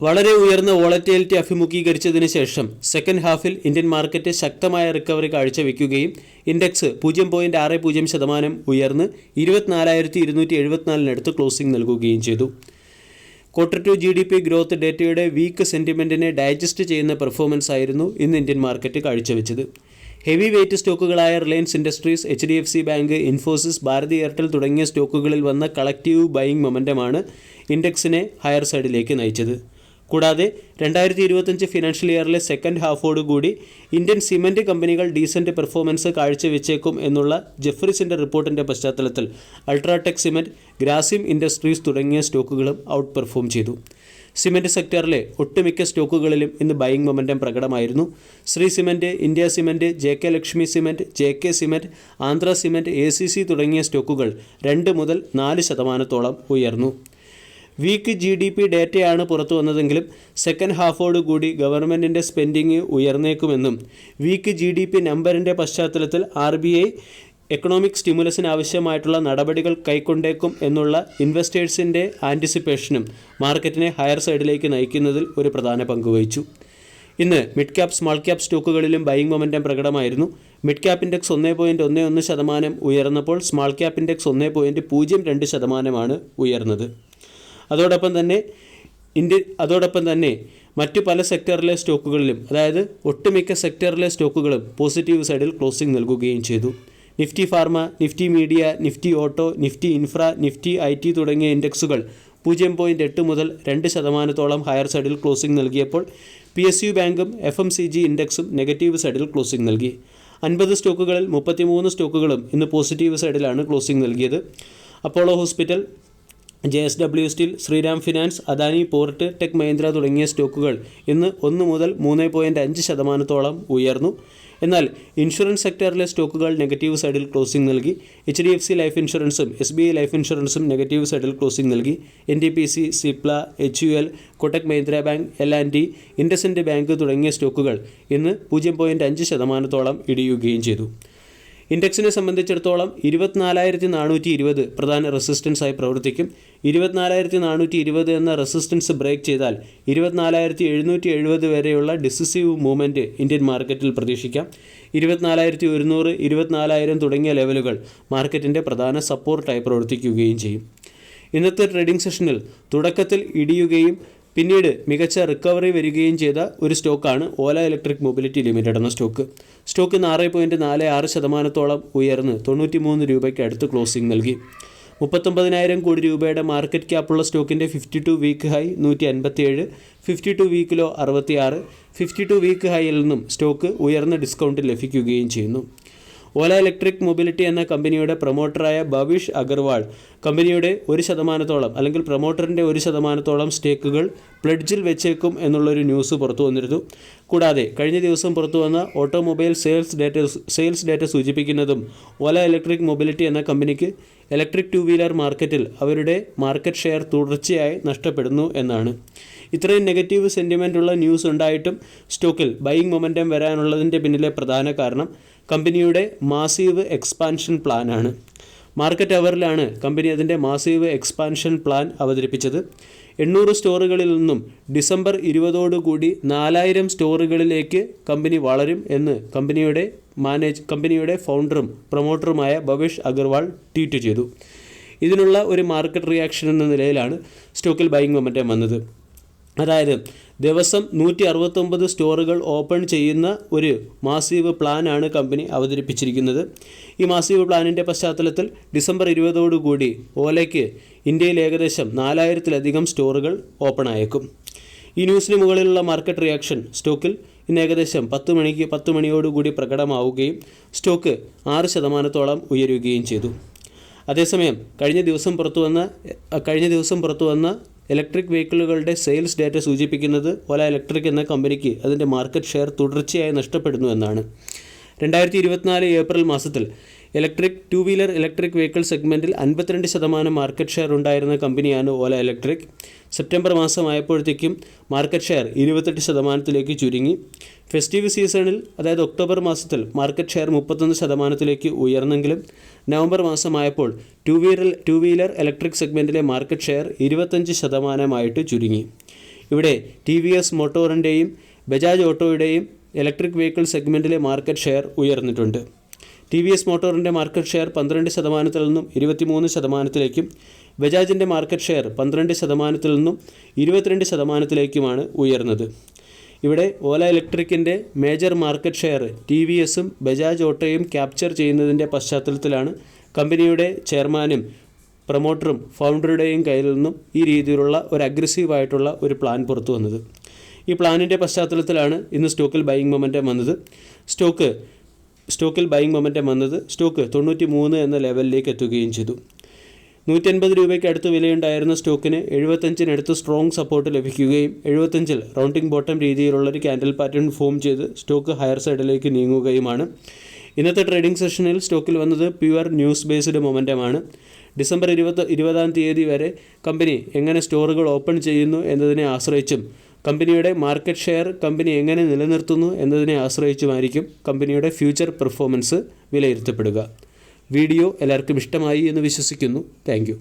വളരെ ഉയർന്ന വോളറ്റിലിറ്റി അഭിമുഖീകരിച്ചതിന് ശേഷം സെക്കൻഡ് ഹാഫിൽ ഇന്ത്യൻ മാർക്കറ്റ് ശക്തമായ റിക്കവറി കാഴ്ചവെക്കുകയും ഇൻഡെക്സ് 0.60% ഉയർന്ന് 24,274 ക്ലോസിംഗ് നൽകുകയും ചെയ്തു. Q2 GDP ഗ്രോത്ത് ഡേറ്റയുടെ വീക്ക് സെൻറ്റിമെൻറ്റിനെ ഡൈജസ്റ്റ് ചെയ്യുന്ന പെർഫോമൻസ് ആയിരുന്നു ഇന്ന് ഇന്ത്യൻ മാർക്കറ്റ് കാഴ്ചവെച്ചത്. ഹെവി വെയ്റ്റ് സ്റ്റോക്കുകളായ Reliance Industries, HDFC bank, Infosys, Bharti Airtel തുടങ്ങിയ സ്റ്റോക്കുകളിൽ വന്ന കളക്റ്റീവ് ബൈയിങ് മൊമെൻറ്റമാണ് ഇൻഡെക്സിനെ ഹയർ സൈഡിലേക്ക് നയിച്ചത്. കൂടാതെ 2025 ഫിനാൻഷ്യൽ ഇയറിലെ സെക്കൻഡ് ഹാഫോടുകൂടി ഇന്ത്യൻ സിമൻറ്റ് കമ്പനികൾ ഡീസൻറ്റ് പെർഫോമൻസ് കാഴ്ചവെച്ചേക്കും എന്നുള്ള ജെഫ്രീസിൻ്റെ റിപ്പോർട്ടിൻ്റെ പശ്ചാത്തലത്തിൽ അൾട്രാടെക് സിമൻറ്റ്, ഗ്രാസിം ഇൻഡസ്ട്രീസ് തുടങ്ങിയ സ്റ്റോക്കുകളും ഔട്ട് പെർഫോം ചെയ്തു. സിമൻറ്റ് സെക്ടറിലെ ഒട്ടുമിക്ക സ്റ്റോക്കുകളിലും ഇന്ന് ബൈയിങ് മൊമെൻറ്റം പ്രകടമായിരുന്നു. Shree cement, India cement, JK Lakshmi cement, JK cement, Andhra cement, ACC തുടങ്ങിയ സ്റ്റോക്കുകൾ 2 മുതൽ 4% ഉയർന്നു. വീക്ക് GDP ഡേറ്റയാണ് പുറത്തു വന്നതെങ്കിലും സെക്കൻഡ് ഹാഫോടുകൂടി ഗവൺമെൻറ്റിൻ്റെ സ്പെൻഡിങ് ഉയർന്നേക്കുമെന്നും വീക്ക് GDP നമ്പറിൻ്റെ പശ്ചാത്തലത്തിൽ RBI എക്കണോമിക് സ്റ്റിമുലസിന് ആവശ്യമായിട്ടുള്ള നടപടികൾ കൈക്കൊണ്ടേക്കും എന്നുള്ള ഇൻവെസ്റ്റേഴ്സിൻ്റെ ആൻറ്റിസിപ്പേഷനും മാർക്കറ്റിനെ ഹയർ സൈഡിലേക്ക് നയിക്കുന്നതിൽ ഒരു പ്രധാന പങ്കുവഹിച്ചു. ഇന്ന് മിഡ് ക്യാപ്, സ്മാൾ ക്യാപ് സ്റ്റോക്കുകളിലും ബൈയിങ് മൊമെൻറ്റം പ്രകടമായിരുന്നു. മിഡ് ക്യാപ് ഇൻഡെക്സ് 1.11% ഉയർന്നപ്പോൾ സ്മാൾ ക്യാപ് ഇൻഡെക്സ് 1.02% ഉയർന്നത്. അതോടൊപ്പം തന്നെ മറ്റു പല സെക്ടറിലെ സ്റ്റോക്കുകളിലും, അതായത് ഒട്ടുമിക്ക സെക്ടറിലെ സ്റ്റോക്കുകളും പോസിറ്റീവ് സൈഡിൽ ക്ലോസിംഗ് നൽകുകയും ചെയ്തു. Nifty pharma, Nifty media, Nifty auto, Nifty infra, Nifty IT തുടങ്ങിയ ഇൻഡെക്സുകൾ 0.8 മുതൽ 2% ഹയർ സൈഡിൽ ക്ലോസിംഗ് നൽകിയപ്പോൾ PSU ബാങ്കും FMCG ഇൻഡെക്സും നെഗറ്റീവ് സൈഡിൽ ക്ലോസിംഗ് നൽകി. 50 സ്റ്റോക്കുകളിൽ 33 സ്റ്റോക്കുകളും ഇന്ന് പോസിറ്റീവ് സൈഡിലാണ് ക്ലോസിംഗ് നൽകിയത്. Apollo Hospital, JSW Steel, Shriram Finance, Adani Port, Tech Mahindra തുടങ്ങിയ സ്റ്റോക്കുകൾ ഇന്ന് 1 മുതൽ 3.5% ഉയർന്നു. എന്നാൽ ഇൻഷുറൻസ് സെക്ടറിലെ സ്റ്റോക്കുകൾ നെഗറ്റീവ് സൈഡിൽ ക്ലോസിംഗ് നൽകി. HDFC ലൈഫ് ഇൻഷുറൻസും SBI ലൈഫ് ഇൻഷുറൻസും നെഗറ്റീവ് സൈഡിൽ ക്ലോസിംഗ് നൽകി. NTPC, Cipla, HUL, Kotak Mahindra bank, L&T, IndusInd bank തുടങ്ങിയ സ്റ്റോക്കുകൾ ഇന്ന് 0.5% ഇടിയുകയും ചെയ്തു. ഇൻഡെക്സിനെ സംബന്ധിച്ചിടത്തോളം 24,420 പ്രധാന റെസിസ്റ്റൻസായി പ്രവർത്തിക്കും. 24,420 എന്ന റെസിസ്റ്റൻസ് ബ്രേക്ക് ചെയ്താൽ 24,770 വരെയുള്ള ഡിസിസീവ് മൂവ്മെൻറ്റ് ഇന്ത്യൻ മാർക്കറ്റിൽ പ്രതീക്ഷിക്കാം. 24,100, 24,000 തുടങ്ങിയ ലെവലുകൾ മാർക്കറ്റിൻ്റെ പ്രധാന സപ്പോർട്ടായി പ്രവർത്തിക്കുകയും ചെയ്യും. ഇന്നത്തെ ട്രേഡിംഗ് സെഷനിൽ തുടക്കത്തിൽ ഇടിയുകയും പിന്നീട് മികച്ച റിക്കവറി വരികയും ചെയ്ത ഒരു സ്റ്റോക്കാണ് ഓല ഇലക്ട്രിക് മൊബിലിറ്റി ലിമിറ്റഡ് എന്ന സ്റ്റോക്ക്. സ്റ്റോക്ക് 6.46% ഉയർന്ന് 93 രൂപയ്ക്ക് അടുത്ത് ക്ലോസിംഗ് നൽകി. 39,000 കോടി രൂപയുടെ മാർക്കറ്റ് ക്യാപ്പുള്ള സ്റ്റോക്കിൻ്റെ 52 week high 157, 52 week low 66, 52 week ഹൈയിൽ നിന്നും സ്റ്റോക്ക് ഉയർന്ന ഡിസ്കൗണ്ടിൽ ലഭിക്കുകയും ചെയ്യുന്നു. ഓല ഇലക്ട്രിക് മൊബിലിറ്റി എന്ന കമ്പനിയുടെ പ്രൊമോട്ടറായ ഭവിഷ് അഗർവാൾ കമ്പനിയുടെ 1% അല്ലെങ്കിൽ പ്രൊമോട്ടറിൻ്റെ 1% സ്റ്റേക്കുകൾ പ്ലെഡ്ജിൽ വെച്ചേക്കും എന്നുള്ളൊരു ന്യൂസ് പുറത്തു വന്നിരുന്നു. കൂടാതെ കഴിഞ്ഞ ദിവസം പുറത്തു വന്ന ഓട്ടോമൊബൈൽ സെയിൽസ് ഡേറ്റ സൂചിപ്പിക്കുന്നതും ഓല ഇലക്ട്രിക് മൊബിലിറ്റി എന്ന കമ്പനിക്ക് ഇലക്ട്രിക് 2 വീലർ മാർക്കറ്റിൽ അവരുടെ മാർക്കറ്റ് ഷെയർ തുടർച്ചയായി നഷ്ടപ്പെടുന്നു എന്നാണ്. ഇത്രയും നെഗറ്റീവ് സെൻറ്റിമെൻ്റുള്ള ന്യൂസ് ഉണ്ടായിട്ടും സ്റ്റോക്കിൽ ബൈയിങ് മൊമെൻറ്റം വരാനുള്ളതിൻ്റെ പിന്നിലെ പ്രധാന കാരണം കമ്പനിയുടെ മാസീവ് എക്സ്പാൻഷൻ പ്ലാനാണ്. മാർക്കറ്റ് അവറിലാണ് കമ്പനി അതിൻ്റെ മാസീവ് എക്സ്പാൻഷൻ പ്ലാൻ അവതരിപ്പിച്ചത്. 800 സ്റ്റോറുകളിൽ നിന്നും ഡിസംബർ 20 4,000 സ്റ്റോറുകളിലേക്ക് കമ്പനി വളരും എന്ന് കമ്പനിയുടെ ഫൗണ്ടറും പ്രൊമോട്ടറുമായ ഭവിഷ് അഗർവാൾ ട്വീറ്റ് ചെയ്തു. ഇതിനുള്ള ഒരു മാർക്കറ്റ് റിയാക്ഷൻ എന്ന നിലയിലാണ് സ്റ്റോക്കിൽ ബൈയിങ് മൊമെൻറ്റം വന്നത്. അതായത് ദിവസം 169 സ്റ്റോറുകൾ ഓപ്പൺ ചെയ്യുന്ന ഒരു മാസീവ് പ്ലാനാണ് കമ്പനി അവതരിപ്പിച്ചിരിക്കുന്നത്. ഈ മാസീവ് പ്ലാനിൻ്റെ പശ്ചാത്തലത്തിൽ ഡിസംബർ 20 ഓലയ്ക്ക് ഇന്ത്യയിൽ ഏകദേശം 4,000-ലധികം സ്റ്റോറുകൾ ഓപ്പൺ ആയേക്കും. ഈ ന്യൂസിന് മുകളിലുള്ള മാർക്കറ്റ് റിയാക്ഷൻ സ്റ്റോക്കിൽ ഇന്ന് ഏകദേശം 10 മണിയോടുകൂടി പ്രകടമാവുകയും സ്റ്റോക്ക് 6% ഉയരുകയും ചെയ്തു. അതേസമയം കഴിഞ്ഞ ദിവസം പുറത്തു വന്ന ഇലക്ട്രിക് വെഹിക്കിളുകളുടെ സെയിൽസ് ഡേറ്റ സൂചിപ്പിക്കുന്നത് ഓല ഇലക്ട്രിക് എന്ന കമ്പനിക്ക് അതിൻ്റെ മാർക്കറ്റ് ഷെയർ തുടർച്ചയായി നഷ്ടപ്പെടുന്നു എന്നാണ്. 2024 ഏപ്രിൽ മാസത്തിൽ ഇലക്ട്രിക് 2 വീലർ ഇലക്ട്രിക് വെഹിക്കിൾ സെഗ്മെൻറ്റിൽ 52% മാർക്കറ്റ് ഷെയർ ഉണ്ടായിരുന്ന കമ്പനിയാണ് ഓല ഇലക്ട്രിക്. സെപ്റ്റംബർ മാസമായപ്പോഴത്തേക്കും മാർക്കറ്റ് ഷെയർ 28%-ലേക്ക് ചുരുങ്ങി. ഫെസ്റ്റീവ് സീസണിൽ, അതായത് ഒക്ടോബർ മാസത്തിൽ മാർക്കറ്റ് ഷെയർ 31%-ലേക്ക് ഉയർന്നെങ്കിലും നവംബർ മാസമായപ്പോൾ 2 വീലർ ഇലക്ട്രിക് സെഗ്മെൻറ്റിലെ മാർക്കറ്റ് ഷെയർ 25%-ആയിട്ട് ചുരുങ്ങി. ഇവിടെ ടി വി എസ് മോട്ടോറിൻ്റെയും ബജാജ് ഓട്ടോയുടെയും ഇലക്ട്രിക് വെഹിക്കിൾ സെഗ്മെൻറ്റിലെ മാർക്കറ്റ് ഷെയർ ഉയർന്നിട്ടുണ്ട്. ടി വി എസ് മോട്ടോറിൻ്റെ മാർക്കറ്റ് ഷെയർ 12% നിന്നും 23%ലേക്കും ബജാജിൻ്റെ മാർക്കറ്റ് ഷെയർ 12% നിന്നും 22%ലേക്കുമാണ് ഉയർന്നത്. ഇവിടെ ഓല ഇലക്ട്രിക്കിൻ്റെ major market share T V എസും ബജാജ് ഓട്ടോയും ക്യാപ്ചർ ചെയ്യുന്നതിൻ്റെ പശ്ചാത്തലത്തിലാണ് കമ്പനിയുടെ ചെയർമാനും പ്രൊമോട്ടറും ഫൗണ്ടറുടെയും കയ്യിൽ നിന്നും ഈ രീതിയിലുള്ള ഒരു അഗ്രസീവായിട്ടുള്ള ഒരു പ്ലാൻ പുറത്തു വന്നത്. ഈ പ്ലാനിൻ്റെ പശ്ചാത്തലത്തിലാണ് ഇന്ന് സ്റ്റോക്കിൽ ബൈയിങ് മൊമെൻറ്റം വന്നത്. സ്റ്റോക്കിൽ ബൈയിങ് മൊമെൻറ്റം വന്നത് സ്റ്റോക്ക് 93 എന്ന ലെവലിലേക്ക് എത്തുകയും ചെയ്തു. 150 രൂപയ്ക്ക് അടുത്ത് വിലയുണ്ടായിരുന്ന സ്റ്റോക്കിന് 75-നടുത്ത് സ്ട്രോങ് സപ്പോർട്ട് ലഭിക്കുകയും 75-ൽ റൗണ്ടിംഗ് ബോട്ടം രീതിയിലുള്ളൊരു ക്യാൻഡിൽ പാറ്റേൺ ഫോം ചെയ്ത് സ്റ്റോക്ക് ഹയർ സൈഡിലേക്ക് നീങ്ങുകയുമാണ്. ഇന്നത്തെ ട്രേഡിംഗ് സെഷനിൽ സ്റ്റോക്കിൽ വന്നത് പ്യുവർ ന്യൂസ് ബേസ്ഡ് മൊമെൻറ്റമാണ്. ഡിസംബർ 20 വരെ കമ്പനി എങ്ങനെ സ്റ്റോറുകൾ ഓപ്പൺ ചെയ്യുന്നു എന്നതിനെ ആശ്രയിച്ചും കമ്പനിയുടെ മാർക്കറ്റ് ഷെയർ കമ്പനി എങ്ങനെ നിലനിർത്തുന്നു എന്നതിനെ ആശ്രയിച്ചുമായിരിക്കും കമ്പനിയുടെ ഫ്യൂച്ചർ പെർഫോമൻസ് വിലയിരുത്തപ്പെടുക. വീഡിയോ എല്ലാവർക്കും ഇഷ്ടമായി എന്ന് വിശ്വസിക്കുന്നു. Thank you.